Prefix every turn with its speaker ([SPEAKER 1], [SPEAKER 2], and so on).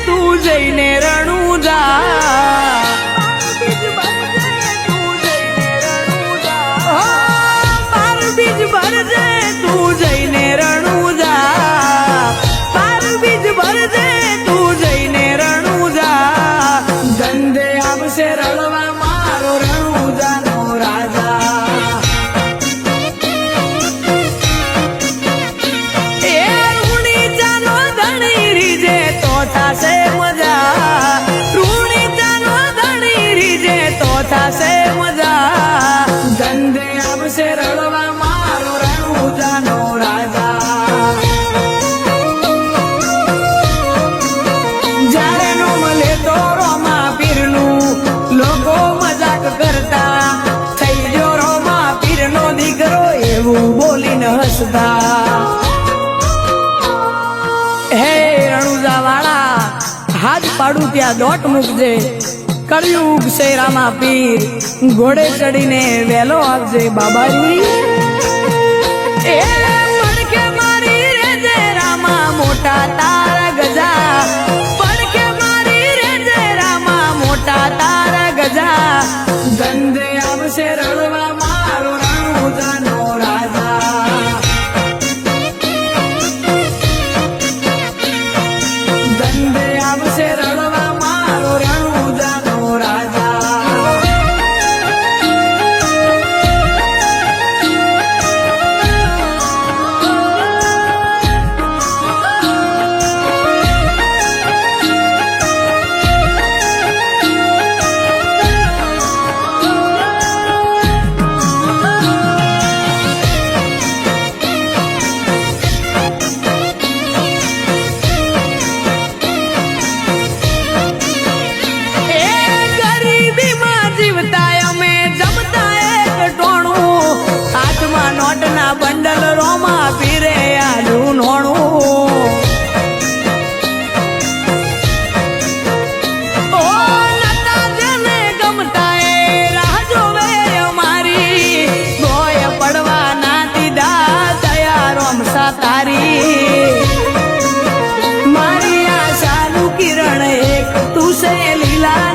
[SPEAKER 1] તું જઈને રણુજા પાર બીજ ભરજે તું જઈને રણુજા પાર બીજ ભરજે તું જઈને રણુજા ધંધે આવશે રણવા મારો રણુજાનો રાજા એ રૂણી ચાનો ધણી રીજે તો થાશે મજા રૂણી ચાનો ધણી રીજે તો થાશે મજા ધંધે આવશે રણવા મારો રણુજાનો રાજા જ્યારે નો મળે તો રોમા પીરનું લોકો મજાક કરતા થઈ ગયો રોમા પીરનો દીકરો એવું બોલીને હસતા હે રણુજા વાળા હાથ પાડું ત્યાં દોટ મૂકજે કળિયુગ શેરામાં પીર ઘોડે ચડીને વેલો આવજે બાબાજી એ પડકે મારી રેજે રામા મોટા તારા ગજા પડકે મારી રેજે રામા મોટા તારા ગજા ધંધે આવશે રણવા મારો રણુજાનો રાજા ધંધે આવશે રણવા મારો રણુજાનો રાજા નોટના બંડલ રોમા પીરે આલું નોણું ઓ નતા જેને ગમતા એ રાહ જોવે અમારી ગોય પડવા ના દીધા દયા રોમસા તારી મારી આશાનું કિરણ એક તું છે લીલા